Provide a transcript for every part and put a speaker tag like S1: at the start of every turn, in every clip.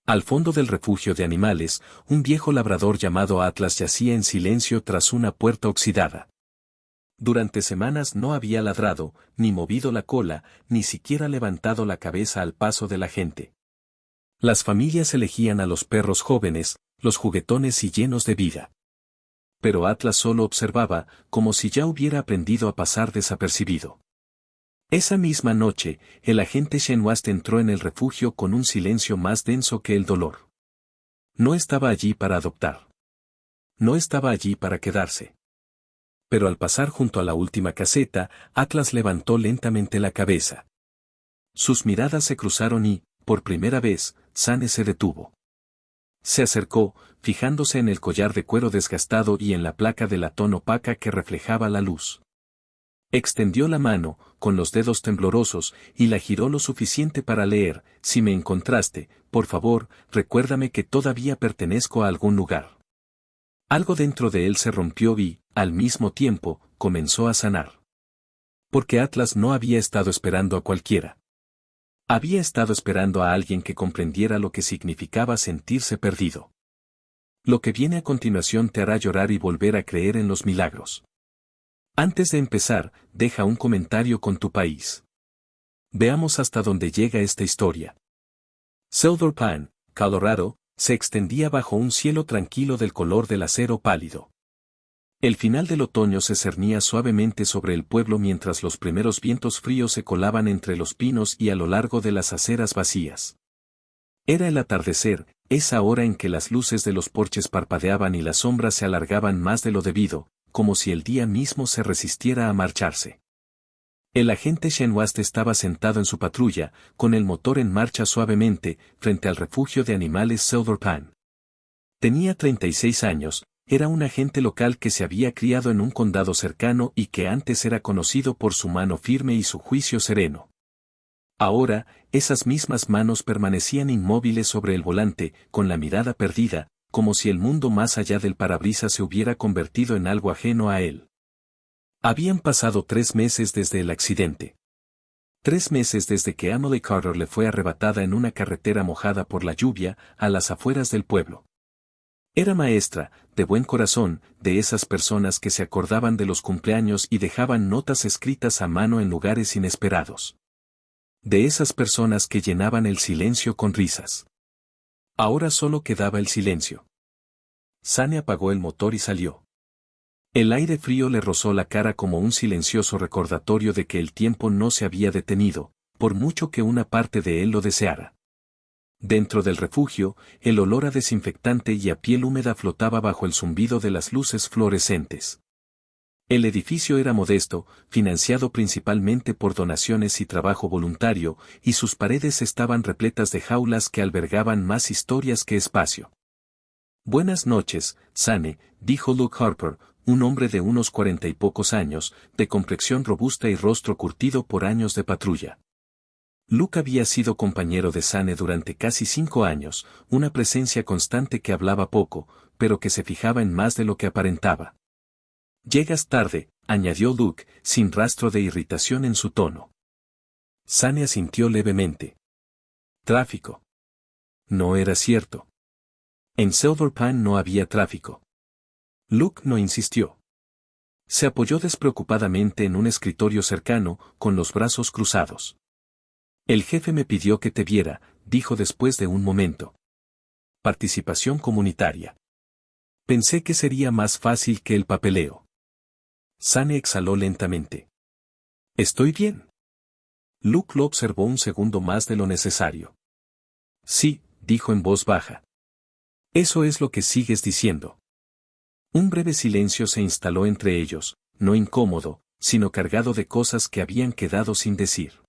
S1: Al fondo del refugio de animales, un viejo labrador llamado Atlas yacía en silencio tras una puerta oxidada. Durante semanas no había ladrado, ni movido la cola, ni siquiera levantado la cabeza al paso de la gente. Las familias elegían a los perros jóvenes, los juguetones y llenos de vida. Pero Atlas solo observaba, como si ya hubiera aprendido a pasar desapercibido. Esa misma noche, el agente Shenwast entró en el refugio con un silencio más denso que el dolor. No estaba allí para adoptar. No estaba allí para quedarse. Pero al pasar junto a la última caseta, Atlas levantó lentamente la cabeza. Sus miradas se cruzaron y, por primera vez, Sane se detuvo. Se acercó, fijándose en el collar de cuero desgastado y en la placa de latón opaca que reflejaba la luz. Extendió la mano, con los dedos temblorosos, y la giró lo suficiente para leer: si me encontraste, por favor, recuérdame que todavía pertenezco a algún lugar. Algo dentro de él se rompió y, al mismo tiempo, comenzó a sanar. Porque Atlas no había estado esperando a cualquiera. Había estado esperando a alguien que comprendiera lo que significaba sentirse perdido. Lo que viene a continuación te hará llorar y volver a creer en los milagros. Antes de empezar, deja un comentario con tu país. Veamos hasta dónde llega esta historia. Silver Pine, Colorado, se extendía bajo un cielo tranquilo del color del acero pálido. El final del otoño se cernía suavemente sobre el pueblo mientras los primeros vientos fríos se colaban entre los pinos y a lo largo de las aceras vacías. Era el atardecer, esa hora en que las luces de los porches parpadeaban y las sombras se alargaban más de lo debido, como si el día mismo se resistiera a marcharse. El agente Shenwast estaba sentado en su patrulla, con el motor en marcha suavemente, frente al refugio de animales Silver Pine. Tenía 36 años, era un agente local que se había criado en un condado cercano y que antes era conocido por su mano firme y su juicio sereno. Ahora, esas mismas manos permanecían inmóviles sobre el volante, con la mirada perdida, como si el mundo más allá del parabrisas se hubiera convertido en algo ajeno a él. Habían pasado 3 meses desde el accidente. 3 meses desde que Emily Carter le fue arrebatada en una carretera mojada por la lluvia, a las afueras del pueblo. Era maestra, de buen corazón, de esas personas que se acordaban de los cumpleaños y dejaban notas escritas a mano en lugares inesperados. De esas personas que llenaban el silencio con risas. Ahora solo quedaba el silencio. Sane apagó el motor y salió. El aire frío le rozó la cara como un silencioso recordatorio de que el tiempo no se había detenido, por mucho que una parte de él lo deseara. Dentro del refugio, el olor a desinfectante y a piel húmeda flotaba bajo el zumbido de las luces fluorescentes. El edificio era modesto, financiado principalmente por donaciones y trabajo voluntario, y sus paredes estaban repletas de jaulas que albergaban más historias que espacio. Buenas noches, Sane, dijo Luke Harper, un hombre de unos 40 y pocos años, de complexión robusta y rostro curtido por años de patrulla. Luke había sido compañero de Sane durante casi 5 años, una presencia constante que hablaba poco, pero que se fijaba en más de lo que aparentaba. Llegas tarde, añadió Luke, sin rastro de irritación en su tono. Sane asintió levemente. Tráfico. No era cierto. En Silver Pine no había tráfico. Luke no insistió. Se apoyó despreocupadamente en un escritorio cercano, con los brazos cruzados. El jefe me pidió que te viera, dijo después de un momento. Participación comunitaria. Pensé que sería más fácil que el papeleo. Sane exhaló lentamente. ¿Estoy bien? Luke lo observó un segundo más de lo necesario. Sí, dijo en voz baja. Eso es lo que sigues diciendo. Un breve silencio se instaló entre ellos, no incómodo, sino cargado de cosas que habían quedado sin decir.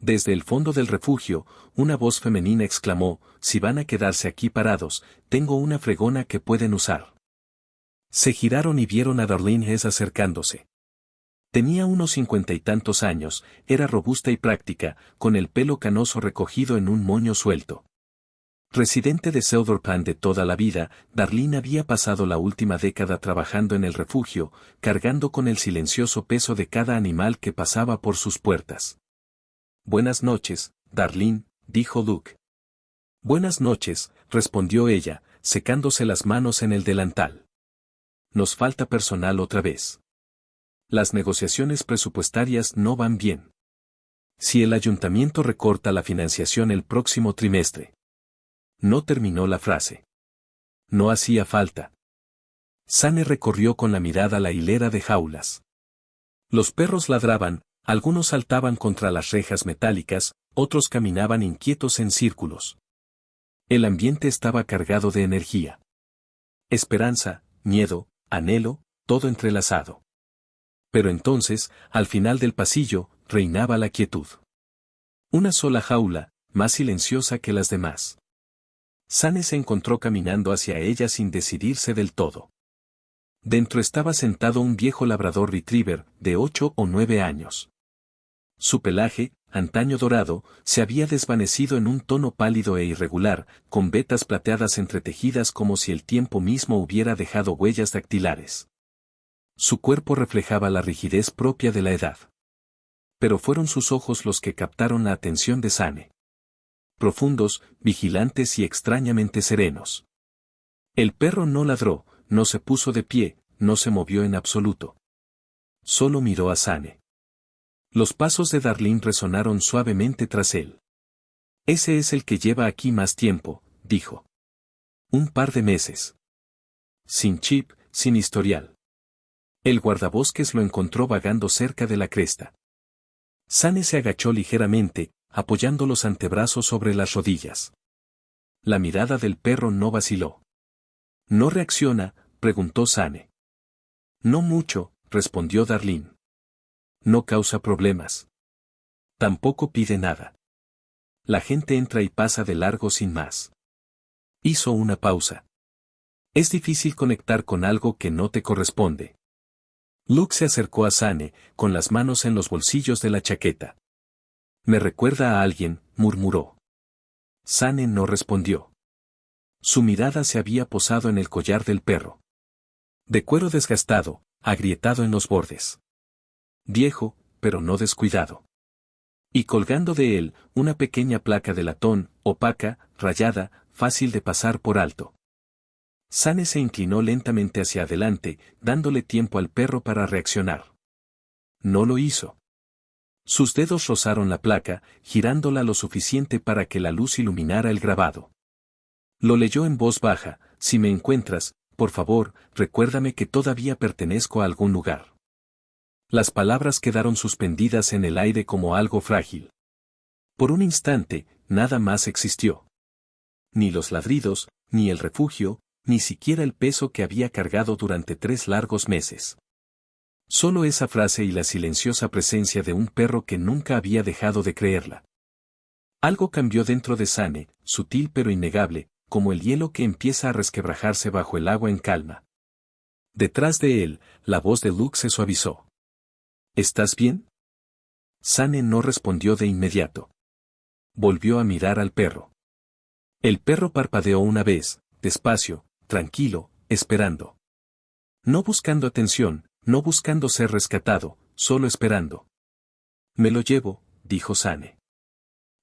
S1: Desde el fondo del refugio, una voz femenina exclamó: si van a quedarse aquí parados, tengo una fregona que pueden usar. Se giraron y vieron a Darlene Hess acercándose. Tenía unos 50 y tantos años, era robusta y práctica, con el pelo canoso recogido en un moño suelto. Residente de Silver Pine de toda la vida, Darlene había pasado la última década trabajando en el refugio, cargando con el silencioso peso de cada animal que pasaba por sus puertas. Buenas noches, Darlene, dijo Luke. Buenas noches, respondió ella, secándose las manos en el delantal. Nos falta personal otra vez. Las negociaciones presupuestarias no van bien. Si el ayuntamiento recorta la financiación el próximo trimestre. No terminó la frase. No hacía falta. Sane recorrió con la mirada la hilera de jaulas. Los perros ladraban, algunos saltaban contra las rejas metálicas, otros caminaban inquietos en círculos. El ambiente estaba cargado de energía. Esperanza, miedo, anhelo, todo entrelazado. Pero entonces, al final del pasillo, reinaba la quietud. Una sola jaula, más silenciosa que las demás. Sane se encontró caminando hacia ella sin decidirse del todo. Dentro estaba sentado un viejo labrador retriever, de 8 o 9 años. Su pelaje, antaño dorado, se había desvanecido en un tono pálido e irregular, con vetas plateadas entretejidas como si el tiempo mismo hubiera dejado huellas dactilares. Su cuerpo reflejaba la rigidez propia de la edad. Pero fueron sus ojos los que captaron la atención de Sane. Profundos, vigilantes y extrañamente serenos. El perro no ladró, no se puso de pie, no se movió en absoluto. Solo miró a Sane. Los pasos de Darlene resonaron suavemente tras él. Ese es el que lleva aquí más tiempo, dijo. Un par de meses. Sin chip, sin historial. El guardabosques lo encontró vagando cerca de la cresta. Sane se agachó ligeramente, apoyando los antebrazos sobre las rodillas. La mirada del perro no vaciló. ¿No reacciona?, preguntó Sane. No mucho, respondió Darlene. No causa problemas. Tampoco pide nada. La gente entra y pasa de largo sin más. Hizo una pausa. Es difícil conectar con algo que no te corresponde. Luke se acercó a Sane, con las manos en los bolsillos de la chaqueta. Me recuerda a alguien, murmuró. Sane no respondió. Su mirada se había posado en el collar del perro. De cuero desgastado, agrietado en los bordes. Viejo, pero no descuidado. Y colgando de él, una pequeña placa de latón, opaca, rayada, fácil de pasar por alto. Sane se inclinó lentamente hacia adelante, dándole tiempo al perro para reaccionar. No lo hizo. Sus dedos rozaron la placa, girándola lo suficiente para que la luz iluminara el grabado. Lo leyó en voz baja: si me encuentras, por favor, recuérdame que todavía pertenezco a algún lugar. Las palabras quedaron suspendidas en el aire como algo frágil. Por un instante, nada más existió. Ni los ladridos, ni el refugio, ni siquiera el peso que había cargado durante 3 largos meses. Solo esa frase y la silenciosa presencia de un perro que nunca había dejado de creerla. Algo cambió dentro de Sane, sutil pero innegable, como el hielo que empieza a resquebrajarse bajo el agua en calma. Detrás de él, la voz de Luke se suavizó. ¿Estás bien? Sane no respondió de inmediato. Volvió a mirar al perro. El perro parpadeó una vez, despacio, tranquilo, esperando. No buscando atención, no buscando ser rescatado, solo esperando. Me lo llevo, dijo Sane.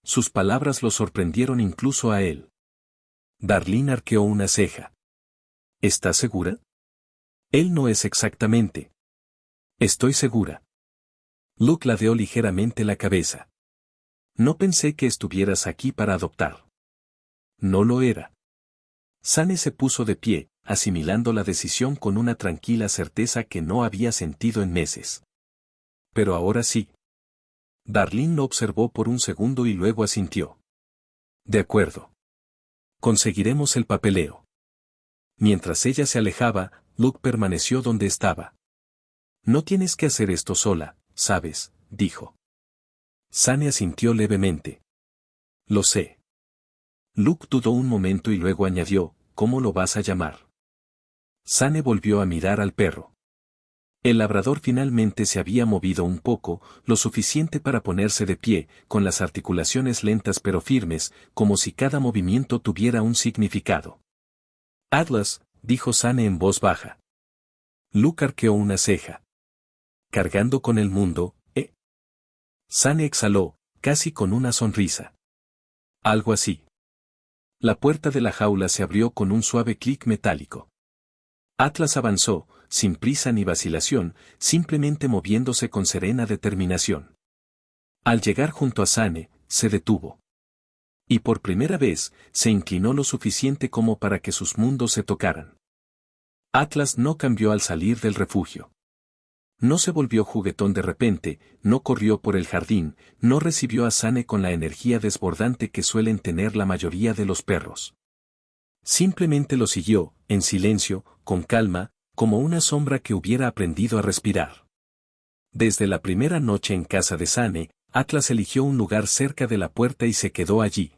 S1: Sus palabras lo sorprendieron incluso a él. Darlene arqueó una ceja. ¿Estás segura? Él no es exactamente. Estoy segura. Luke ladeó ligeramente la cabeza. No pensé que estuvieras aquí para adoptar. No lo era. Sane se puso de pie, asimilando la decisión con una tranquila certeza que no había sentido en meses. Pero ahora sí. Darlene lo observó por un segundo y luego asintió. De acuerdo. Conseguiremos el papeleo. Mientras ella se alejaba, Luke permaneció donde estaba. No tienes que hacer esto sola, ¿sabes?, dijo. Sane asintió levemente. Lo sé. Luke dudó un momento y luego añadió: ¿cómo lo vas a llamar? Sane volvió a mirar al perro. El labrador finalmente se había movido un poco, lo suficiente para ponerse de pie, con las articulaciones lentas pero firmes, como si cada movimiento tuviera un significado. Atlas, dijo Sane en voz baja. Luke arqueó una ceja. Cargando con el mundo, ¿eh? Sane exhaló, casi con una sonrisa. Algo así. La puerta de la jaula se abrió con un suave clic metálico. Atlas avanzó, sin prisa ni vacilación, simplemente moviéndose con serena determinación. Al llegar junto a Sane, se detuvo. Y por primera vez, se inclinó lo suficiente como para que sus mundos se tocaran. Atlas no cambió al salir del refugio. No se volvió juguetón de repente, no corrió por el jardín, no recibió a Sane con la energía desbordante que suelen tener la mayoría de los perros. Simplemente lo siguió, en silencio, con calma, como una sombra que hubiera aprendido a respirar. Desde la primera noche en casa de Sane, Atlas eligió un lugar cerca de la puerta y se quedó allí.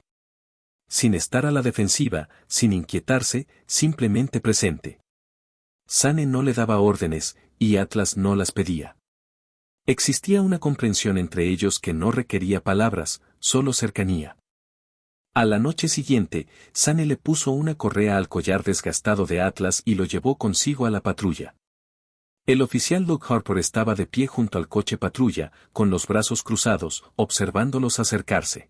S1: Sin estar a la defensiva, sin inquietarse, simplemente presente. Sane no le daba órdenes, y Atlas no las pedía. Existía una comprensión entre ellos que no requería palabras, solo cercanía. A la noche siguiente, Sane le puso una correa al collar desgastado de Atlas y lo llevó consigo a la patrulla. El oficial Luke Harper estaba de pie junto al coche patrulla, con los brazos cruzados, observándolos acercarse.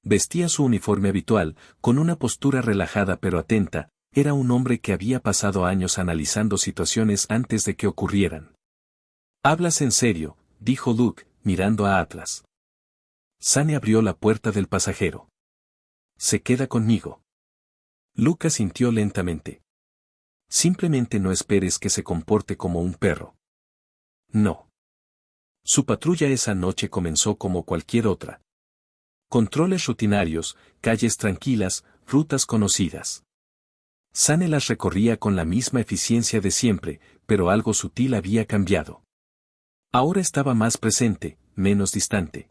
S1: Vestía su uniforme habitual, con una postura relajada pero atenta. Era un hombre que había pasado años analizando situaciones antes de que ocurrieran. «¿Hablas en serio?», dijo Luke, mirando a Atlas. Sane abrió la puerta del pasajero. «¿Se queda conmigo?». Luke asintió lentamente. «Simplemente no esperes que se comporte como un perro». «No». Su patrulla esa noche comenzó como cualquier otra. Controles rutinarios, calles tranquilas, rutas conocidas. Sane las recorría con la misma eficiencia de siempre, pero algo sutil había cambiado. Ahora estaba más presente, menos distante.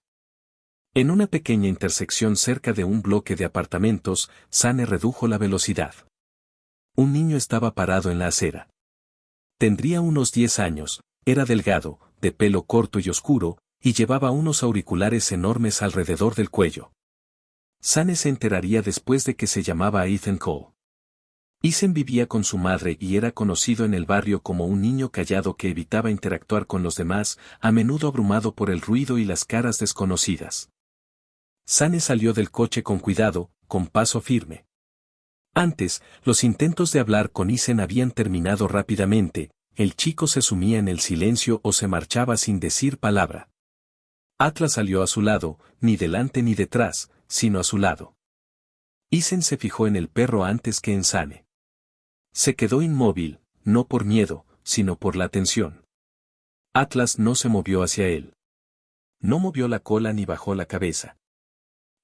S1: En una pequeña intersección cerca de un bloque de apartamentos, Sane redujo la velocidad. Un niño estaba parado en la acera. Tendría unos 10 años, era delgado, de pelo corto y oscuro, y llevaba unos auriculares enormes alrededor del cuello. Sane se enteraría después de que se llamaba Ethan Cole. Ethan vivía con su madre y era conocido en el barrio como un niño callado que evitaba interactuar con los demás, a menudo abrumado por el ruido y las caras desconocidas. Sane salió del coche con cuidado, con paso firme. Antes, los intentos de hablar con Ethan habían terminado rápidamente, el chico se sumía en el silencio o se marchaba sin decir palabra. Atlas salió a su lado, ni delante ni detrás, sino a su lado. Ethan se fijó en el perro antes que en Sane. Se quedó inmóvil, no por miedo, sino por la atención. Atlas no se movió hacia él. No movió la cola ni bajó la cabeza.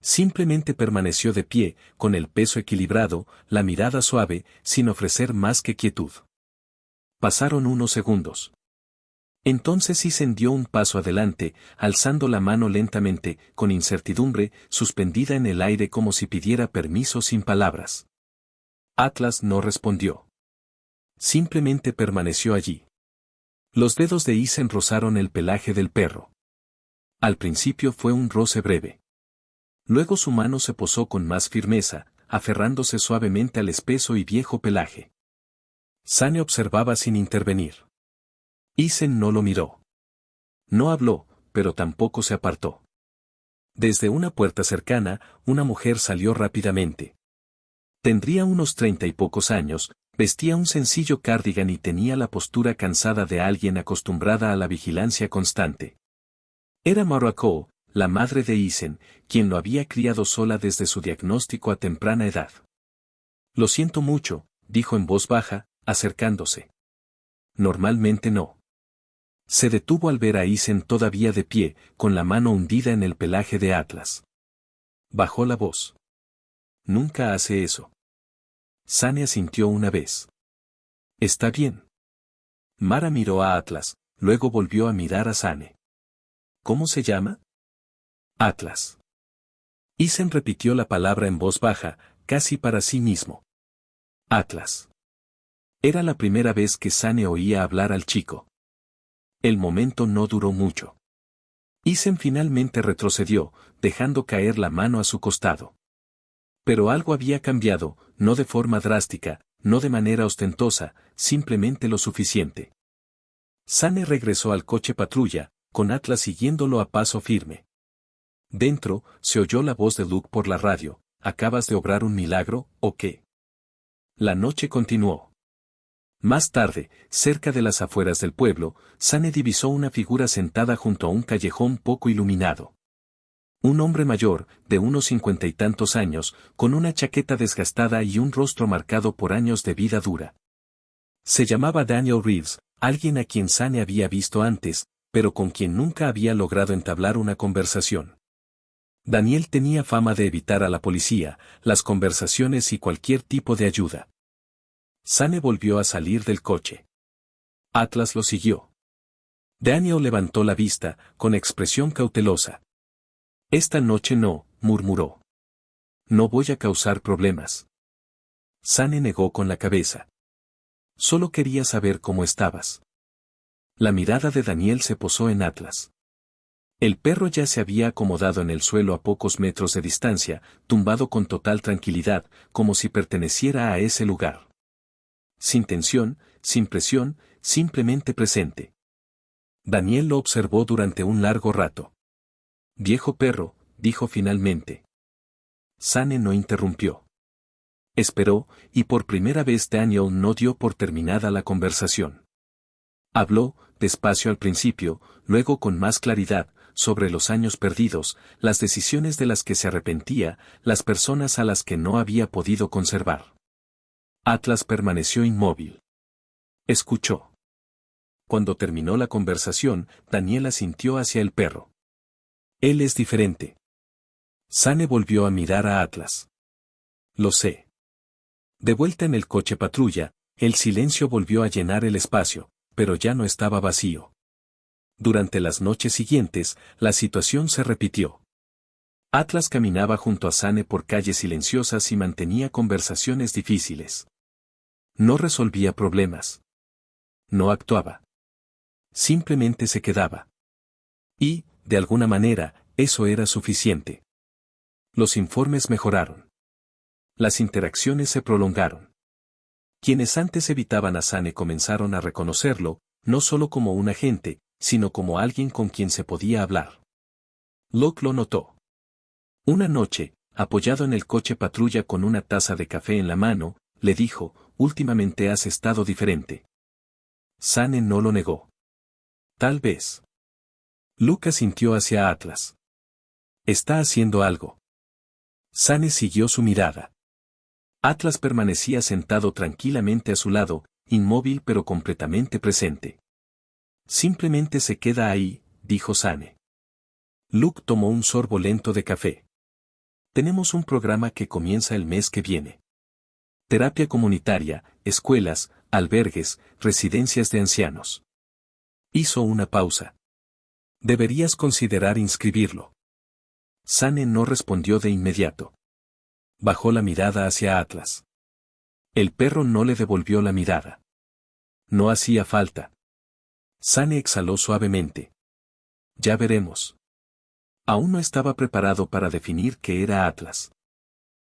S1: Simplemente permaneció de pie, con el peso equilibrado, la mirada suave, sin ofrecer más que quietud. Pasaron unos segundos. Entonces Ethan dio un paso adelante, alzando la mano lentamente, con incertidumbre, suspendida en el aire como si pidiera permiso sin palabras. Atlas no respondió. Simplemente permaneció allí. Los dedos de Ethan rozaron el pelaje del perro. Al principio fue un roce breve. Luego su mano se posó con más firmeza, aferrándose suavemente al espeso y viejo pelaje. Sane observaba sin intervenir. Ethan no lo miró. No habló, pero tampoco se apartó. Desde una puerta cercana, una mujer salió rápidamente. Tendría unos 30 y pocos años, vestía un sencillo cardigan y tenía la postura cansada de alguien acostumbrada a la vigilancia constante. Era Mara Cole, la madre de Ethan, quien lo había criado sola desde su diagnóstico a temprana edad. «Lo siento mucho», dijo en voz baja, acercándose. «Normalmente no». Se detuvo al ver a Ethan todavía de pie, con la mano hundida en el pelaje de Atlas. Bajó la voz. «Nunca hace eso». Sane asintió una vez. «Está bien». Mara miró a Atlas, luego volvió a mirar a Sane. «¿Cómo se llama?» «Atlas». Ethan repitió la palabra en voz baja, casi para sí mismo. «Atlas». Era la primera vez que Sane oía hablar al chico. El momento no duró mucho. Ethan finalmente retrocedió, dejando caer la mano a su costado. Pero algo había cambiado, no de forma drástica, no de manera ostentosa, simplemente lo suficiente. Sane regresó al coche patrulla, con Atlas siguiéndolo a paso firme. Dentro, se oyó la voz de Luke por la radio. ¿acabas de obrar un milagro, o qué? La noche continuó. Más tarde, cerca de las afueras del pueblo, Sane divisó una figura sentada junto a un callejón poco iluminado. Un hombre mayor, de unos 50 y tantos años, con una chaqueta desgastada y un rostro marcado por años de vida dura. Se llamaba Daniel Reeves, alguien a quien Sane había visto antes, pero con quien nunca había logrado entablar una conversación. Daniel tenía fama de evitar a la policía, las conversaciones y cualquier tipo de ayuda. Sane volvió a salir del coche. Atlas lo siguió. Daniel levantó la vista, con expresión cautelosa. Esta noche no, murmuró. No voy a causar problemas. Sane negó con la cabeza. Solo quería saber cómo estabas. La mirada de Daniel se posó en Atlas. El perro ya se había acomodado en el suelo a pocos metros de distancia, tumbado con total tranquilidad, como si perteneciera a ese lugar. Sin tensión, sin presión, simplemente presente. Daniel lo observó durante un largo rato. Viejo perro, dijo finalmente. Sane no interrumpió. Esperó, y por primera vez Daniel no dio por terminada la conversación. Habló, despacio al principio, luego con más claridad, sobre los años perdidos, las decisiones de las que se arrepentía, las personas a las que no había podido conservar. Atlas permaneció inmóvil. Escuchó. Cuando terminó la conversación, Daniel asintió hacia el perro. Él es diferente. Sane volvió a mirar a Atlas. Lo sé. De vuelta en el coche patrulla, el silencio volvió a llenar el espacio, pero ya no estaba vacío. Durante las noches siguientes, la situación se repitió. Atlas caminaba junto a Sane por calles silenciosas y mantenía conversaciones difíciles. No resolvía problemas. No actuaba. Simplemente se quedaba. Y, de alguna manera, eso era suficiente. Los informes mejoraron. Las interacciones se prolongaron. Quienes antes evitaban a Sane comenzaron a reconocerlo, no solo como un agente, sino como alguien con quien se podía hablar. Locke lo notó. Una noche, apoyado en el coche patrulla con una taza de café en la mano, le dijo, últimamente has estado diferente. Sane no lo negó. Tal vez. Luke asintió hacia Atlas. Está haciendo algo. Sane siguió su mirada. Atlas permanecía sentado tranquilamente a su lado, inmóvil pero completamente presente. Simplemente se queda ahí, dijo Sane. Luke tomó un sorbo lento de café. Tenemos un programa que comienza el mes que viene. Terapia comunitaria, escuelas, albergues, residencias de ancianos. Hizo una pausa. Deberías considerar inscribirlo. Sane no respondió de inmediato. Bajó la mirada hacia Atlas. El perro no le devolvió la mirada. No hacía falta. Sane exhaló suavemente. Ya veremos. Aún no estaba preparado para definir qué era Atlas.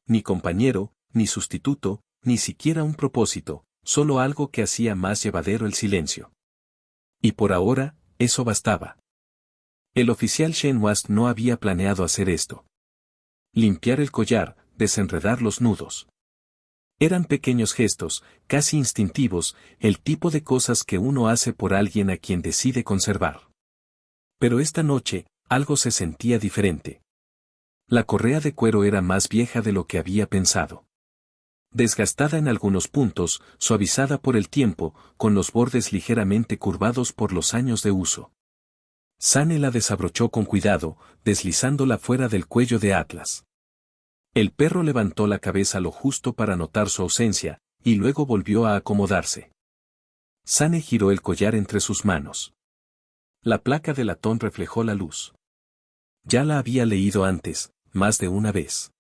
S1: Ni compañero, ni sustituto, ni siquiera un propósito, solo algo que hacía más llevadero el silencio. Y por ahora, eso bastaba. El oficial Shenwas no había planeado hacer esto. Limpiar el collar, desenredar los nudos. Eran pequeños gestos, casi instintivos, el tipo de cosas que uno hace por alguien a quien decide conservar. Pero esta noche, algo se sentía diferente. La correa de cuero era más vieja de lo que había pensado. Desgastada en algunos puntos, suavizada por el tiempo, con los bordes ligeramente curvados por los años de uso. Sane la desabrochó con cuidado, deslizándola fuera del cuello de Atlas. El perro levantó la cabeza lo justo para notar su ausencia, y luego volvió a acomodarse. Sane giró el collar entre sus manos. La placa de latón reflejó la luz. Ya la había leído antes, más de una vez.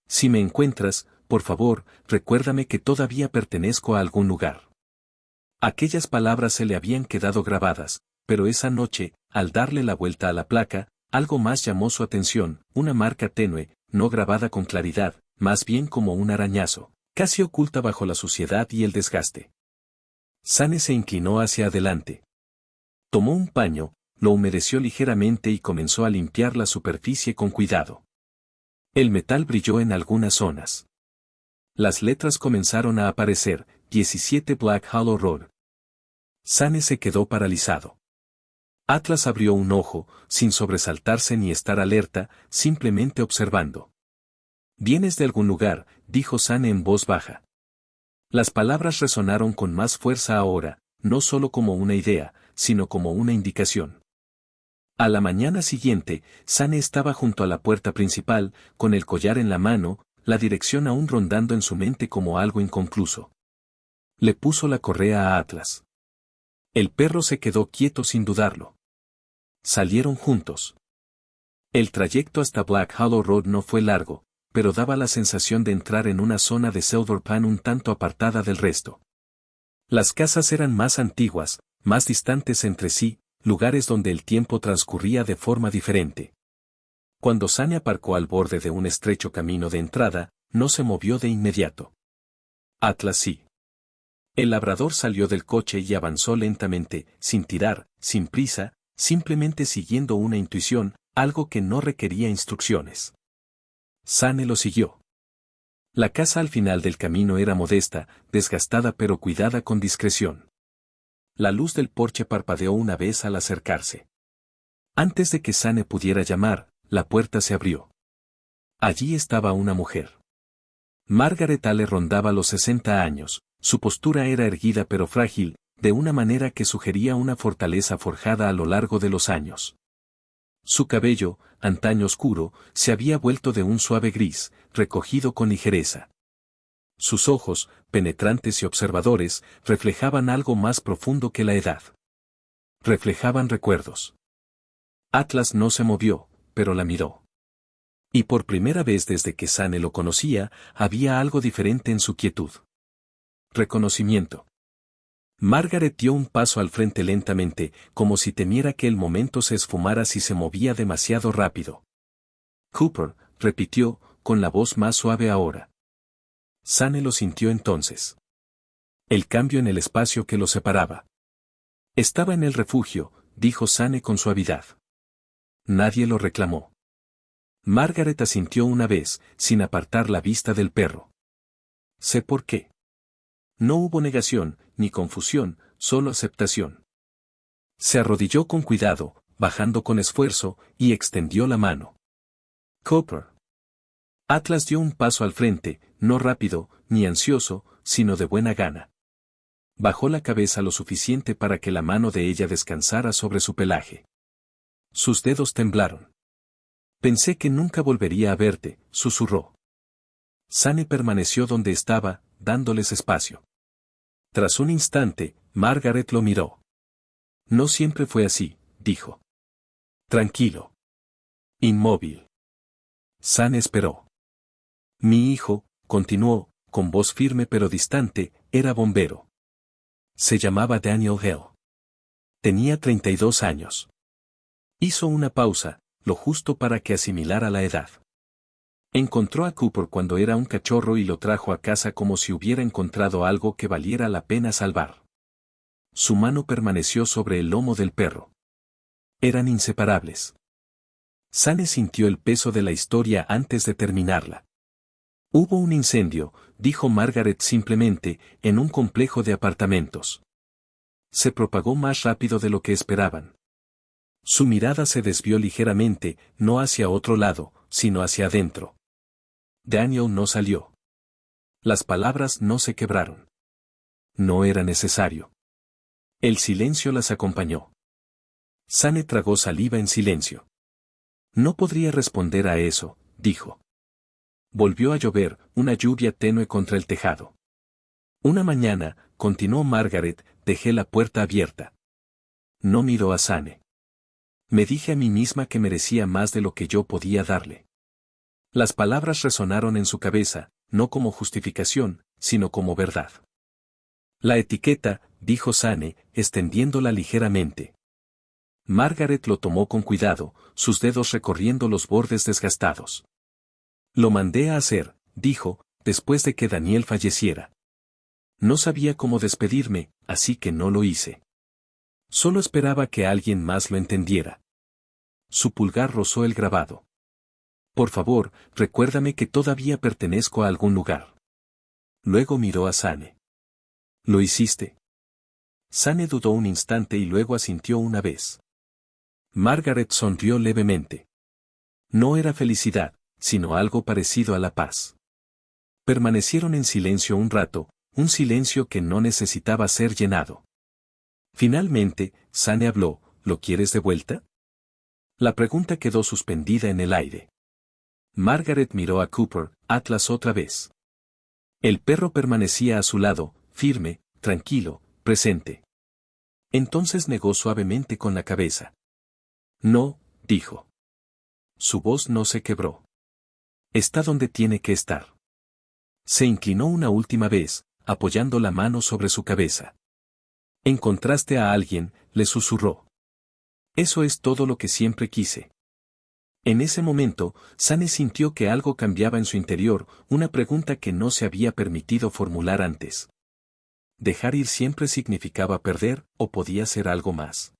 S1: Si me encuentras, por favor, recuérdame que todavía pertenezco a algún lugar. Aquellas palabras se le habían quedado grabadas, pero esa noche, al darle la vuelta a la placa, algo más llamó su atención, una marca tenue, no grabada con claridad, más bien como un arañazo, casi oculta bajo la suciedad y el desgaste. Sane se inclinó hacia adelante. Tomó un paño, lo humedeció ligeramente y comenzó a limpiar la superficie con cuidado. El metal brilló en algunas zonas. Las letras comenzaron a aparecer, 17 Black Hollow Road. Sane se quedó paralizado. Atlas abrió un ojo, sin sobresaltarse ni estar alerta, simplemente observando. «Vienes de algún lugar», dijo Sane en voz baja. Las palabras resonaron con más fuerza ahora, no solo como una idea, sino como una indicación. A la mañana siguiente, Sane estaba junto a la puerta principal, con el collar en la mano, la dirección aún rondando en su mente como algo inconcluso. Le puso la correa a Atlas. El perro se quedó quieto sin dudarlo. Salieron juntos. El trayecto hasta Black Hollow Road no fue largo, pero daba la sensación de entrar en una zona de Silverpan un tanto apartada del resto. Las casas eran más antiguas, más distantes entre sí, lugares donde el tiempo transcurría de forma diferente. Cuando Sane aparcó al borde de un estrecho camino de entrada, no se movió de inmediato. Atlas sí. El labrador salió del coche y avanzó lentamente, sin tirar, sin prisa, simplemente siguiendo una intuición, algo que no requería instrucciones. Sane lo siguió. La casa al final del camino era modesta, desgastada pero cuidada con discreción. La luz del porche parpadeó una vez al acercarse. Antes de que Sane pudiera llamar, la puerta se abrió. Allí estaba una mujer. Margaret Ale rondaba los 60 años, su postura era erguida pero frágil, de una manera que sugería una fortaleza forjada a lo largo de los años. Su cabello, antaño oscuro, se había vuelto de un suave gris, recogido con ligereza. Sus ojos, penetrantes y observadores, reflejaban algo más profundo que la edad. Reflejaban recuerdos. Atlas no se movió, pero la miró. Y por primera vez desde que Sane lo conocía, había algo diferente en su quietud. Reconocimiento. Margaret dio un paso al frente lentamente, como si temiera que el momento se esfumara si se movía demasiado rápido. «Cooper», repitió, con la voz más suave ahora. Sane lo sintió entonces. El cambio en el espacio que lo separaba. Estaba en el refugio, dijo Sane con suavidad. Nadie lo reclamó. Margaret asintió una vez, sin apartar la vista del perro. Sé por qué. No hubo negación, ni confusión, solo aceptación. Se arrodilló con cuidado, bajando con esfuerzo, y extendió la mano. Cooper. Atlas dio un paso al frente, no rápido, ni ansioso, sino de buena gana. Bajó la cabeza lo suficiente para que la mano de ella descansara sobre su pelaje. Sus dedos temblaron. Pensé que nunca volvería a verte, susurró. Sane permaneció donde estaba, dándoles espacio. Tras un instante, Margaret lo miró. No siempre fue así, dijo. Tranquilo. Inmóvil. Sane esperó. Mi hijo, continuó, con voz firme pero distante, era bombero. Se llamaba Daniel Hill. Tenía 32 años. Hizo una pausa, lo justo para que asimilara la edad. Encontró a Cooper cuando era un cachorro y lo trajo a casa como si hubiera encontrado algo que valiera la pena salvar. Su mano permaneció sobre el lomo del perro. Eran inseparables. Sane sintió el peso de la historia antes de terminarla. Hubo un incendio, dijo Margaret simplemente, en un complejo de apartamentos. Se propagó más rápido de lo que esperaban. Su mirada se desvió ligeramente, no hacia otro lado, sino hacia adentro. Daniel no salió. Las palabras no se quebraron. No era necesario. El silencio las acompañó. Sane tragó saliva en silencio. No podría responder a eso, dijo. Volvió a llover, una lluvia tenue contra el tejado. Una mañana, continuó Margaret, dejé la puerta abierta. No miró a Sane. Me dije a mí misma que merecía más de lo que yo podía darle. Las palabras resonaron en su cabeza, no como justificación, sino como verdad. La etiqueta, dijo Sane, extendiéndola ligeramente. Margaret lo tomó con cuidado, sus dedos recorriendo los bordes desgastados. Lo mandé a hacer, dijo, después de que Daniel falleciera. No sabía cómo despedirme, así que no lo hice. Solo esperaba que alguien más lo entendiera. Su pulgar rozó el grabado. Por favor, recuérdame que todavía pertenezco a algún lugar. Luego miró a Sane. ¿Lo hiciste? Sane dudó un instante y luego asintió una vez. Margaret sonrió levemente. No era felicidad, sino algo parecido a la paz. Permanecieron en silencio un rato, un silencio que no necesitaba ser llenado. Finalmente, Sane habló, ¿lo quieres de vuelta? La pregunta quedó suspendida en el aire. Margaret miró a Cooper, Atlas otra vez. El perro permanecía a su lado, firme, tranquilo, presente. Entonces negó suavemente con la cabeza. No, dijo. Su voz no se quebró. Está donde tiene que estar. Se inclinó una última vez, apoyando la mano sobre su cabeza. Encontraste a alguien, le susurró. Eso es todo lo que siempre quise. En ese momento, Sane sintió que algo cambiaba en su interior, una pregunta que no se había permitido formular antes. ¿Dejar ir siempre significaba perder, o podía ser algo más?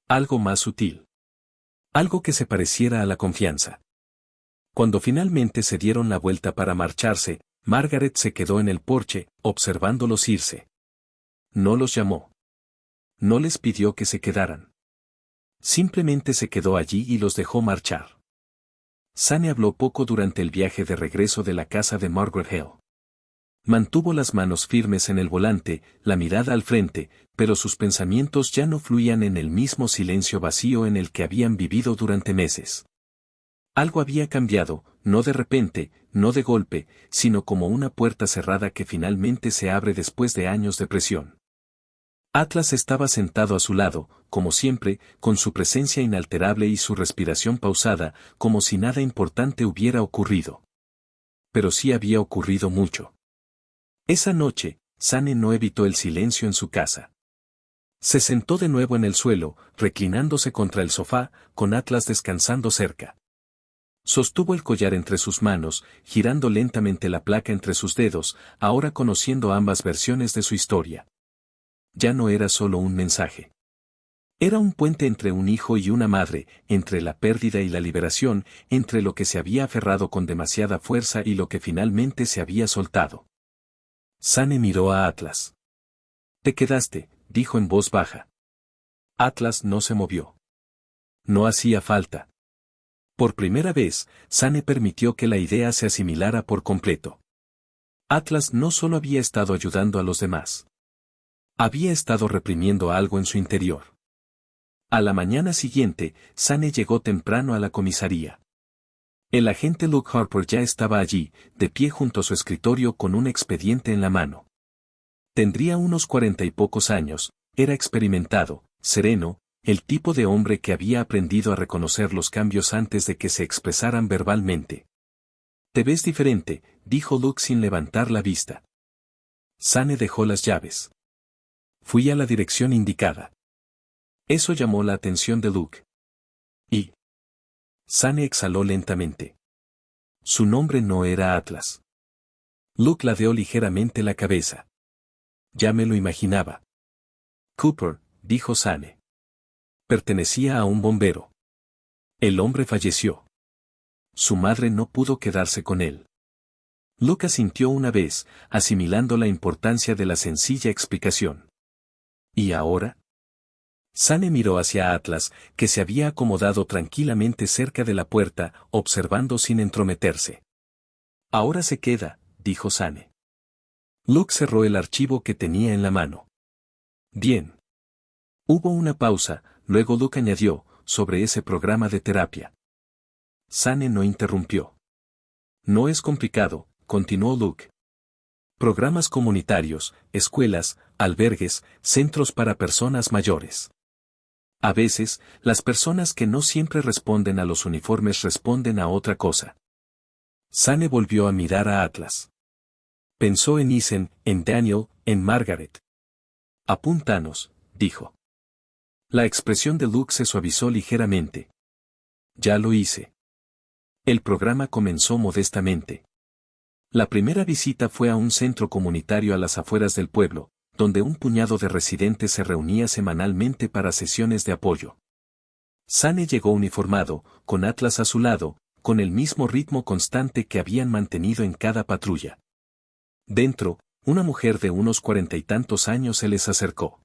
S1: Algo más sutil. Algo que se pareciera a la confianza. Cuando finalmente se dieron la vuelta para marcharse, Margaret se quedó en el porche, observándolos irse. No los llamó. No les pidió que se quedaran. Simplemente se quedó allí y los dejó marchar. Sane habló poco durante el viaje de regreso de la casa de Margaret Hill. Mantuvo las manos firmes en el volante, la mirada al frente, pero sus pensamientos ya no fluían en el mismo silencio vacío en el que habían vivido durante meses. Algo había cambiado, no de repente, no de golpe, sino como una puerta cerrada que finalmente se abre después de años de presión. Atlas estaba sentado a su lado, como siempre, con su presencia inalterable y su respiración pausada, como si nada importante hubiera ocurrido. Pero sí había ocurrido mucho. Esa noche, Sane no evitó el silencio en su casa. Se sentó de nuevo en el suelo, reclinándose contra el sofá, con Atlas descansando cerca. Sostuvo el collar entre sus manos, girando lentamente la placa entre sus dedos, ahora conociendo ambas versiones de su historia. Ya no era solo un mensaje. Era un puente entre un hijo y una madre, entre la pérdida y la liberación, entre lo que se había aferrado con demasiada fuerza y lo que finalmente se había soltado. Sane miró a Atlas. Te quedaste, dijo en voz baja. Atlas no se movió. No hacía falta. Por primera vez, Sane permitió que la idea se asimilara por completo. Atlas no solo había estado ayudando a los demás. Había estado reprimiendo algo en su interior. A la mañana siguiente, Sane llegó temprano a la comisaría. El agente Luke Harper ya estaba allí, de pie junto a su escritorio con un expediente en la mano. Tendría unos 40 y pocos años, era experimentado, sereno, el tipo de hombre que había aprendido a reconocer los cambios antes de que se expresaran verbalmente. Te ves diferente, dijo Luke sin levantar la vista. Sane dejó las llaves. Fui a la dirección indicada. Eso llamó la atención de Luke. Y Sane exhaló lentamente. Su nombre no era Atlas. Luke ladeó ligeramente la cabeza. Ya me lo imaginaba. Cooper, dijo Sane. Pertenecía a un bombero. El hombre falleció. Su madre no pudo quedarse con él. Luke asintió una vez, asimilando la importancia de la sencilla explicación. ¿Y ahora? Sane miró hacia Atlas, que se había acomodado tranquilamente cerca de la puerta, observando sin entrometerse. Ahora se queda, dijo Sane. Luke cerró el archivo que tenía en la mano. Bien. Hubo una pausa, luego Luke añadió, sobre ese programa de terapia. Sane no interrumpió. No es complicado, continuó Luke. Programas comunitarios, escuelas, albergues, centros para personas mayores. A veces, las personas que no siempre responden a los uniformes responden a otra cosa. Sane volvió a mirar a Atlas. Pensó en Isen, en Daniel, en Margaret. Apúntanos, dijo. La expresión de Luke se suavizó ligeramente. Ya lo hice. El programa comenzó modestamente. La primera visita fue a un centro comunitario a las afueras del pueblo, donde un puñado de residentes se reunía semanalmente para sesiones de apoyo. Sane llegó uniformado, con Atlas a su lado, con el mismo ritmo constante que habían mantenido en cada patrulla. Dentro, una mujer de unos 40 y tantos años se les acercó.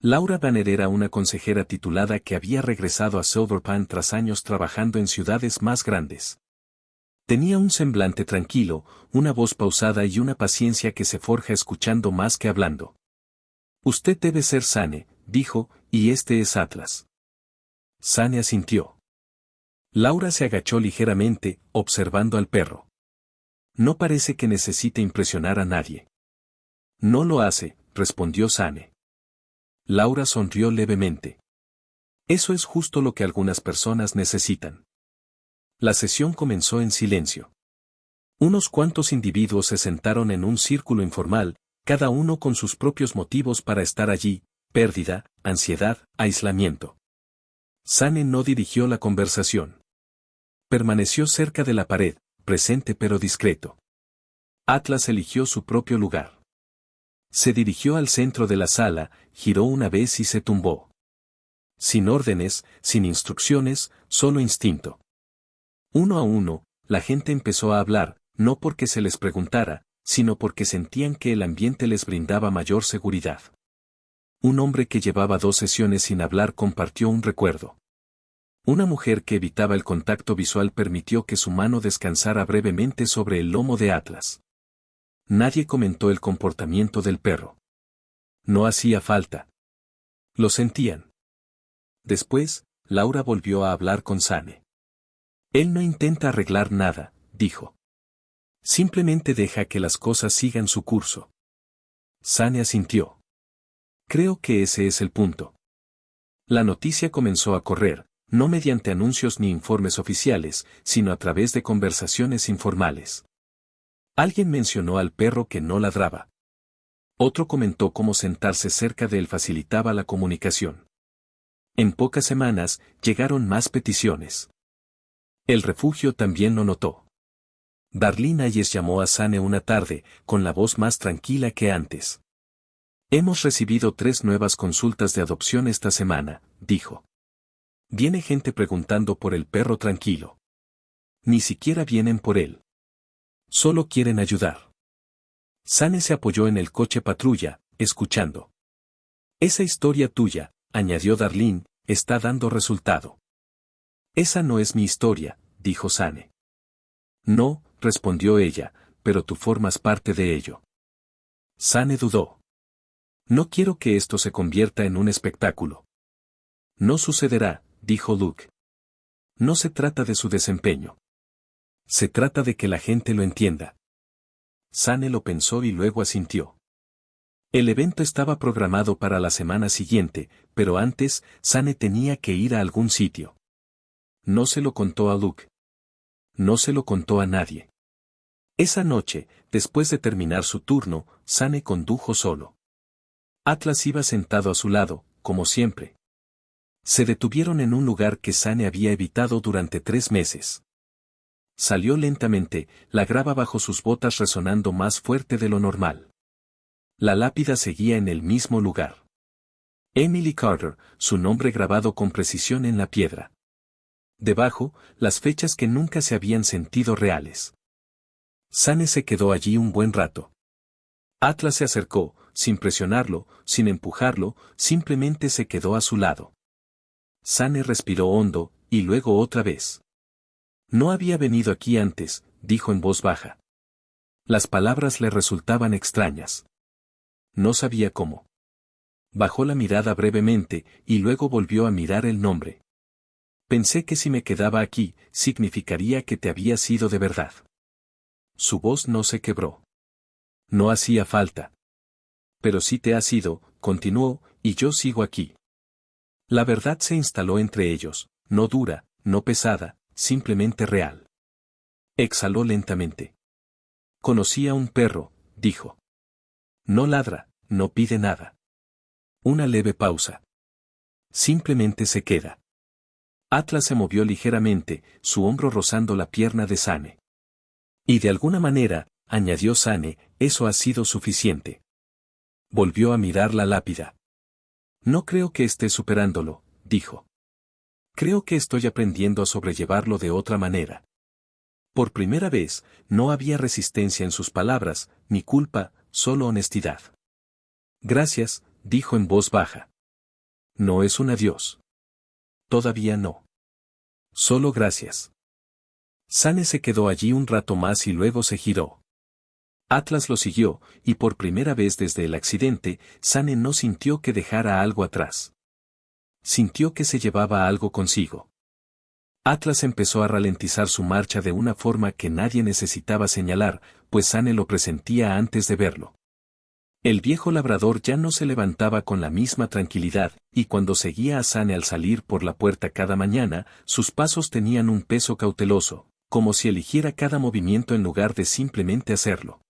S1: Laura Banner era una consejera titulada que había regresado a Silverpan tras años trabajando en ciudades más grandes. Tenía un semblante tranquilo, una voz pausada y una paciencia que se forja escuchando más que hablando. Usted debe ser Sane, dijo, y este es Atlas. Sane asintió. Laura se agachó ligeramente, observando al perro. No parece que necesite impresionar a nadie. No lo hace, respondió Sane. Laura sonrió levemente. Eso es justo lo que algunas personas necesitan. La sesión comenzó en silencio. Unos cuantos individuos se sentaron en un círculo informal, cada uno con sus propios motivos para estar allí: pérdida, ansiedad, aislamiento. Sane no dirigió la conversación. Permaneció cerca de la pared, presente pero discreto. Atlas eligió su propio lugar. Se dirigió al centro de la sala, giró una vez y se tumbó. Sin órdenes, sin instrucciones, solo instinto. Uno a uno, la gente empezó a hablar, no porque se les preguntara, sino porque sentían que el ambiente les brindaba mayor seguridad. Un hombre que llevaba 2 sesiones sin hablar compartió un recuerdo. Una mujer que evitaba el contacto visual permitió que su mano descansara brevemente sobre el lomo de Atlas. Nadie comentó el comportamiento del perro. No hacía falta. Lo sentían. Después, Laura volvió a hablar con Sane. Él no intenta arreglar nada, dijo. Simplemente deja que las cosas sigan su curso. Sane asintió. Creo que ese es el punto. La noticia comenzó a correr, no mediante anuncios ni informes oficiales, sino a través de conversaciones informales. Alguien mencionó al perro que no ladraba. Otro comentó cómo sentarse cerca de él facilitaba la comunicación. En pocas semanas, llegaron más peticiones. El refugio también lo notó. Darlene Ayes llamó a Sane una tarde, con la voz más tranquila que antes. Hemos recibido 3 nuevas consultas de adopción esta semana, dijo. Viene gente preguntando por el perro tranquilo. Ni siquiera vienen por él. Solo quieren ayudar. Sane se apoyó en el coche patrulla, escuchando. Esa historia tuya, añadió Darlene, está dando resultado. Esa no es mi historia, dijo Sane. No, respondió ella, pero tú formas parte de ello. Sane dudó. No quiero que esto se convierta en un espectáculo. No sucederá, dijo Luke. No se trata de su desempeño. Se trata de que la gente lo entienda. Sane lo pensó y luego asintió. El evento estaba programado para la semana siguiente, pero antes, Sane tenía que ir a algún sitio. No se lo contó a Luke. No se lo contó a nadie. Esa noche, después de terminar su turno, Sane condujo solo. Atlas iba sentado a su lado, como siempre. Se detuvieron en un lugar que Sane había evitado durante 3 meses. Salió lentamente, la grava bajo sus botas resonando más fuerte de lo normal. La lápida seguía en el mismo lugar. Emily Carter, su nombre grabado con precisión en la piedra. Debajo, las fechas que nunca se habían sentido reales. Sane se quedó allí un buen rato. Atlas se acercó, sin presionarlo, sin empujarlo, simplemente se quedó a su lado. Sane respiró hondo, y luego otra vez. No había venido aquí antes, dijo en voz baja. Las palabras le resultaban extrañas. No sabía cómo. Bajó la mirada brevemente, y luego volvió a mirar el nombre. Pensé que si me quedaba aquí, significaría que te habías ido de verdad. Su voz no se quebró. No hacía falta. Pero sí te has ido, continuó, y yo sigo aquí. La verdad se instaló entre ellos, no dura, no pesada, simplemente real. Exhaló lentamente. Conocí a un perro, dijo. No ladra, no pide nada. Una leve pausa. Simplemente se queda. Atlas se movió ligeramente, su hombro rozando la pierna de Sane. Y de alguna manera, añadió Sane, eso ha sido suficiente. Volvió a mirar la lápida. No creo que esté superándolo, dijo. Creo que estoy aprendiendo a sobrellevarlo de otra manera. Por primera vez, no había resistencia en sus palabras, ni culpa, solo honestidad. Gracias, dijo en voz baja. No es un adiós. Todavía no. Solo gracias. Sane se quedó allí un rato más y luego se giró. Atlas lo siguió, y por primera vez desde el accidente, Sane no sintió que dejara algo atrás. Sintió que se llevaba algo consigo. Atlas empezó a ralentizar su marcha de una forma que nadie necesitaba señalar, pues Sane lo presentía antes de verlo. El viejo labrador ya no se levantaba con la misma tranquilidad, y cuando seguía a Sane al salir por la puerta cada mañana, sus pasos tenían un peso cauteloso, como si eligiera cada movimiento en lugar de simplemente hacerlo.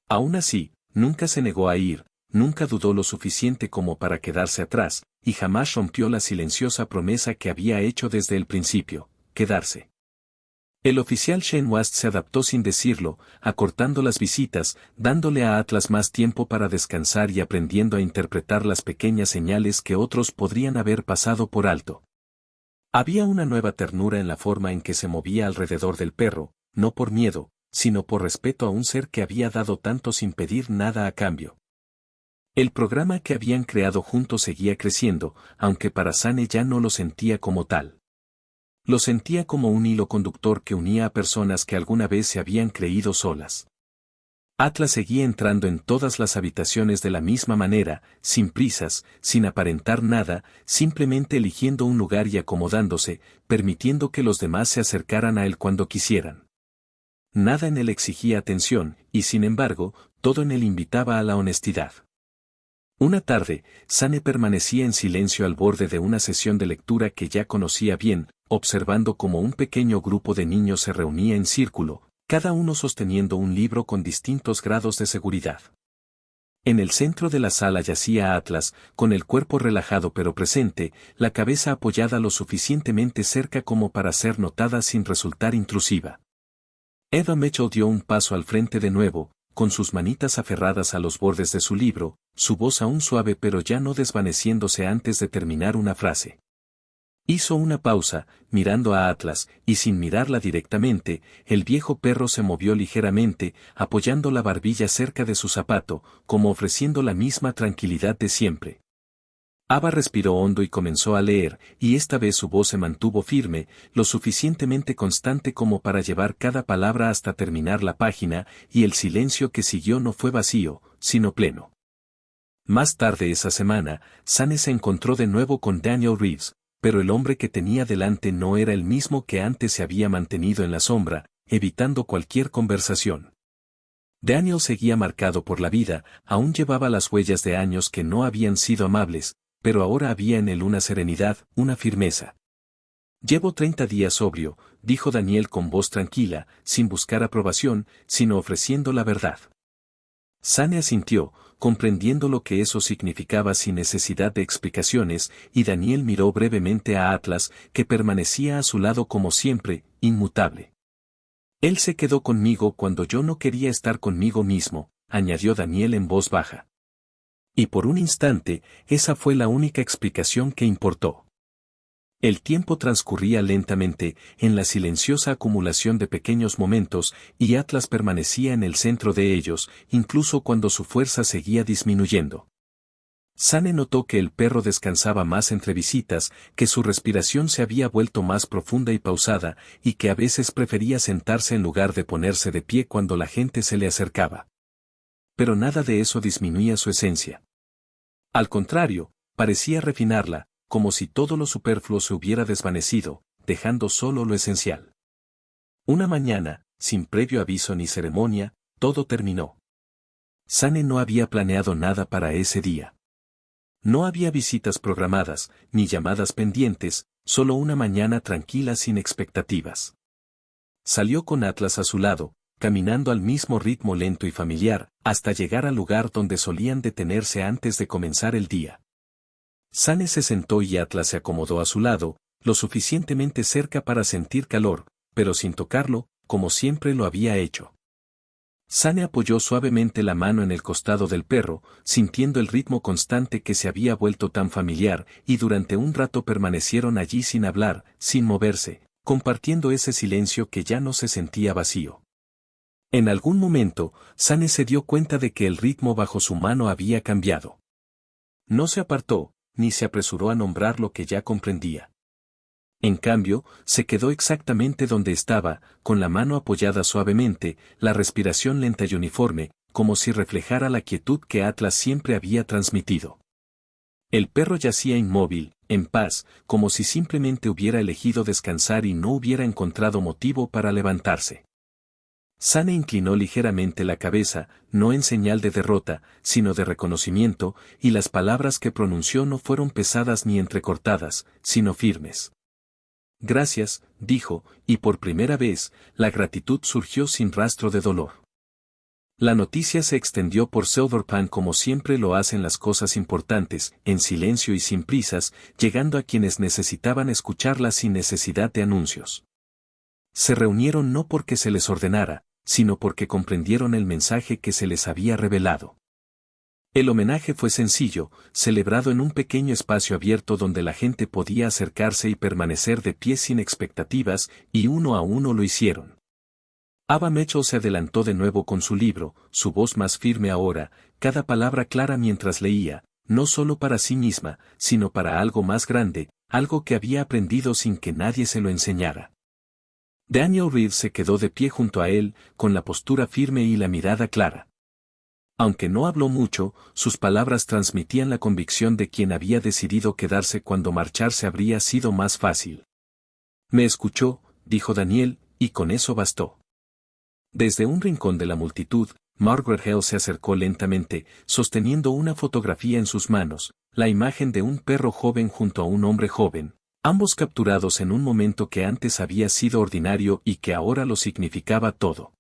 S1: Aún así, nunca se negó a ir, nunca dudó lo suficiente como para quedarse atrás, y jamás rompió la silenciosa promesa que había hecho desde el principio, quedarse. El oficial Shane Wast se adaptó sin decirlo, acortando las visitas, dándole a Atlas más tiempo para descansar y aprendiendo a interpretar las pequeñas señales que otros podrían haber pasado por alto. Había una nueva ternura en la forma en que se movía alrededor del perro, no por miedo, sino por respeto a un ser que había dado tanto sin pedir nada a cambio. El programa que habían creado juntos seguía creciendo, aunque para Sane ya no lo sentía como tal. Lo sentía como un hilo conductor que unía a personas que alguna vez se habían creído solas. Atlas seguía entrando en todas las habitaciones de la misma manera, sin prisas, sin aparentar nada, simplemente eligiendo un lugar y acomodándose, permitiendo que los demás se acercaran a él cuando quisieran. Nada en él exigía atención, y sin embargo, todo en él invitaba a la honestidad. Una tarde, Sane permanecía en silencio al borde de una sesión de lectura que ya conocía bien, observando cómo un pequeño grupo de niños se reunía en círculo, cada uno sosteniendo un libro con distintos grados de seguridad. En el centro de la sala yacía Atlas, con el cuerpo relajado pero presente, la cabeza apoyada lo suficientemente cerca como para ser notada sin resultar intrusiva. Eva Mitchell dio un paso al frente de nuevo, con sus manitas aferradas a los bordes de su libro, su voz aún suave pero ya no desvaneciéndose antes de terminar una frase. Hizo una pausa, mirando a Atlas, y sin mirarla directamente, el viejo perro se movió ligeramente, apoyando la barbilla cerca de su zapato, como ofreciendo la misma tranquilidad de siempre. Ava respiró hondo y comenzó a leer, y esta vez su voz se mantuvo firme, lo suficientemente constante como para llevar cada palabra hasta terminar la página, y el silencio que siguió no fue vacío, sino pleno. Más tarde esa semana, Sane se encontró de nuevo con Daniel Reeves, pero el hombre que tenía delante no era el mismo que antes se había mantenido en la sombra, evitando cualquier conversación. Daniel seguía marcado por la vida, aún llevaba las huellas de años que no habían sido amables, pero ahora había en él una serenidad, una firmeza. Llevo 30 días sobrio, dijo Daniel con voz tranquila, sin buscar aprobación, sino ofreciendo la verdad. Sane asintió, comprendiendo lo que eso significaba sin necesidad de explicaciones, y Daniel miró brevemente a Atlas, que permanecía a su lado como siempre, inmutable. Él se quedó conmigo cuando yo no quería estar conmigo mismo, añadió Daniel en voz baja. Y por un instante, esa fue la única explicación que importó. El tiempo transcurría lentamente, en la silenciosa acumulación de pequeños momentos, y Atlas permanecía en el centro de ellos, incluso cuando su fuerza seguía disminuyendo. Sane notó que el perro descansaba más entre visitas, que su respiración se había vuelto más profunda y pausada, y que a veces prefería sentarse en lugar de ponerse de pie cuando la gente se le acercaba. Pero nada de eso disminuía su esencia. Al contrario, parecía refinarla, como si todo lo superfluo se hubiera desvanecido, dejando solo lo esencial. Una mañana, sin previo aviso ni ceremonia, todo terminó. Sane no había planeado nada para ese día. No había visitas programadas, ni llamadas pendientes, solo una mañana tranquila sin expectativas. Salió con Atlas a su lado, caminando al mismo ritmo lento y familiar, hasta llegar al lugar donde solían detenerse antes de comenzar el día. Sane se sentó y Atlas se acomodó a su lado, lo suficientemente cerca para sentir calor, pero sin tocarlo, como siempre lo había hecho. Sane apoyó suavemente la mano en el costado del perro, sintiendo el ritmo constante que se había vuelto tan familiar, y durante un rato permanecieron allí sin hablar, sin moverse, compartiendo ese silencio que ya no se sentía vacío. En algún momento, Sane se dio cuenta de que el ritmo bajo su mano había cambiado. No se apartó, ni se apresuró a nombrar lo que ya comprendía. En cambio, se quedó exactamente donde estaba, con la mano apoyada suavemente, la respiración lenta y uniforme, como si reflejara la quietud que Atlas siempre había transmitido. El perro yacía inmóvil, en paz, como si simplemente hubiera elegido descansar y no hubiera encontrado motivo para levantarse. Sane inclinó ligeramente la cabeza, no en señal de derrota, sino de reconocimiento, y las palabras que pronunció no fueron pesadas ni entrecortadas, sino firmes. Gracias, dijo, y por primera vez, la gratitud surgió sin rastro de dolor. La noticia se extendió por Silverpan como siempre lo hacen las cosas importantes, en silencio y sin prisas, llegando a quienes necesitaban escucharla sin necesidad de anuncios. Se reunieron no porque se les ordenara, sino porque comprendieron el mensaje que se les había revelado. El homenaje fue sencillo, celebrado en un pequeño espacio abierto donde la gente podía acercarse y permanecer de pie sin expectativas, y uno a uno lo hicieron. Ava Mitchell se adelantó de nuevo con su libro, su voz más firme ahora, cada palabra clara mientras leía, no solo para sí misma, sino para algo más grande, algo que había aprendido sin que nadie se lo enseñara. Daniel Reed se quedó de pie junto a él, con la postura firme y la mirada clara. Aunque no habló mucho, sus palabras transmitían la convicción de quien había decidido quedarse cuando marcharse habría sido más fácil. Me escuchó, dijo Daniel, y con eso bastó. Desde un rincón de la multitud, Margaret Hale se acercó lentamente, sosteniendo una fotografía en sus manos, la imagen de un perro joven junto a un hombre joven, ambos capturados en un momento que antes había sido ordinario y que ahora lo significaba todo.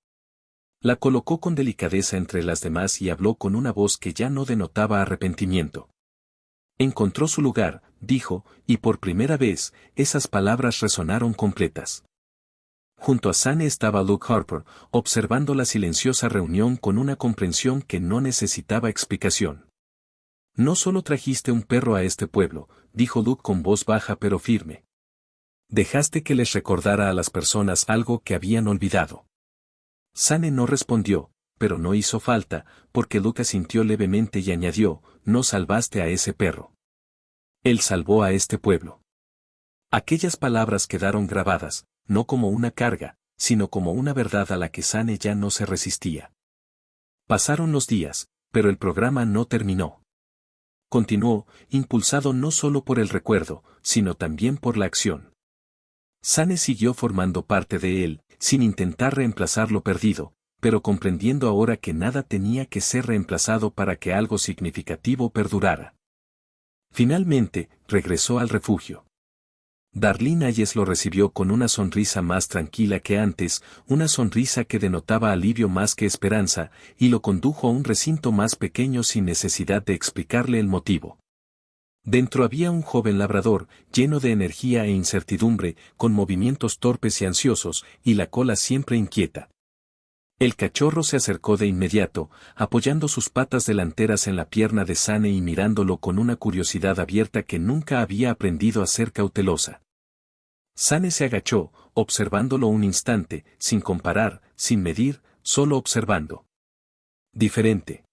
S1: La colocó con delicadeza entre las demás y habló con una voz que ya no denotaba arrepentimiento. Encontró su lugar, dijo, y por primera vez, esas palabras resonaron completas. Junto a Sane estaba Luke Harper, observando la silenciosa reunión con una comprensión que no necesitaba explicación. No solo trajiste un perro a este pueblo, dijo Luke con voz baja pero firme. Dejaste que les recordara a las personas algo que habían olvidado. Sane no respondió, pero no hizo falta, porque Luke asintió levemente y añadió, no salvaste a ese perro. Él salvó a este pueblo. Aquellas palabras quedaron grabadas, no como una carga, sino como una verdad a la que Sane ya no se resistía. Pasaron los días, pero el programa no terminó. Continuó, impulsado no solo por el recuerdo, sino también por la acción. Sane siguió formando parte de él, sin intentar reemplazar lo perdido, pero comprendiendo ahora que nada tenía que ser reemplazado para que algo significativo perdurara. Finalmente, regresó al refugio. Darlene Ayes lo recibió con una sonrisa más tranquila que antes, una sonrisa que denotaba alivio más que esperanza, y lo condujo a un recinto más pequeño sin necesidad de explicarle el motivo. Dentro había un joven labrador, lleno de energía e incertidumbre, con movimientos torpes y ansiosos, y la cola siempre inquieta. El cachorro se acercó de inmediato, apoyando sus patas delanteras en la pierna de Sane y mirándolo con una curiosidad abierta que nunca había aprendido a ser cautelosa. Sane se agachó, observándolo un instante, sin comparar, sin medir, solo observando. Diferente.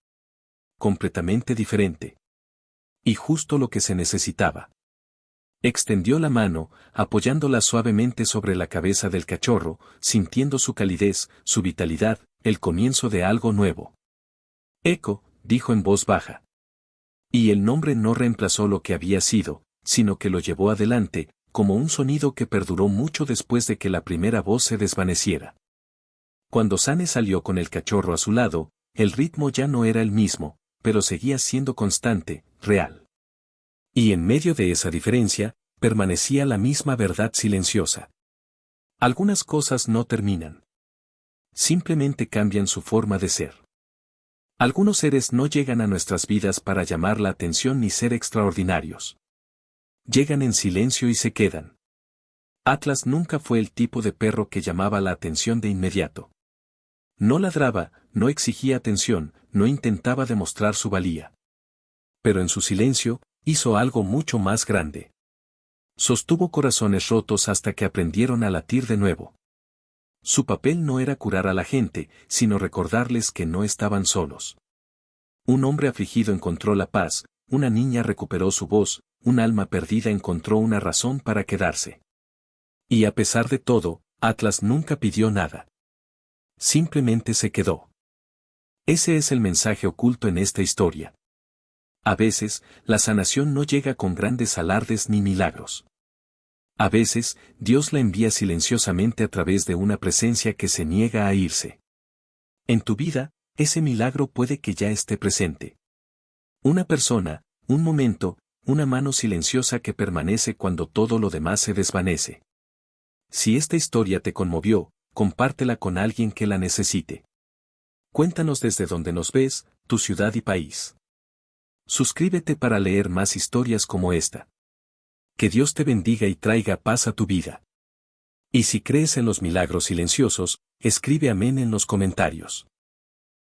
S1: Completamente diferente. Y justo lo que se necesitaba. Extendió la mano, apoyándola suavemente sobre la cabeza del cachorro, sintiendo su calidez, su vitalidad, el comienzo de algo nuevo. Eco, dijo en voz baja. Y el nombre no reemplazó lo que había sido, sino que lo llevó adelante, como un sonido que perduró mucho después de que la primera voz se desvaneciera. Cuando Sane salió con el cachorro a su lado, el ritmo ya no era el mismo, pero seguía siendo constante, real. Y en medio de esa diferencia, permanecía la misma verdad silenciosa. Algunas cosas no terminan. Simplemente cambian su forma de ser. Algunos seres no llegan a nuestras vidas para llamar la atención ni ser extraordinarios. Llegan en silencio y se quedan. Atlas nunca fue el tipo de perro que llamaba la atención de inmediato. No ladraba, no exigía atención, no intentaba demostrar su valía. Pero en su silencio, hizo algo mucho más grande. Sostuvo corazones rotos hasta que aprendieron a latir de nuevo. Su papel no era curar a la gente, sino recordarles que no estaban solos. Un hombre afligido encontró la paz, una niña recuperó su voz, un alma perdida encontró una razón para quedarse. Y a pesar de todo, Atlas nunca pidió nada. Simplemente se quedó. Ese es el mensaje oculto en esta historia. A veces, la sanación no llega con grandes alardes ni milagros. A veces, Dios la envía silenciosamente a través de una presencia que se niega a irse. En tu vida, ese milagro puede que ya esté presente. Una persona, un momento, una mano silenciosa que permanece cuando todo lo demás se desvanece. Si esta historia te conmovió, compártela con alguien que la necesite. Cuéntanos desde donde nos ves, tu ciudad y país. Suscríbete para leer más historias como esta. Que Dios te bendiga y traiga paz a tu vida. Y si crees en los milagros silenciosos, escribe amén en los comentarios.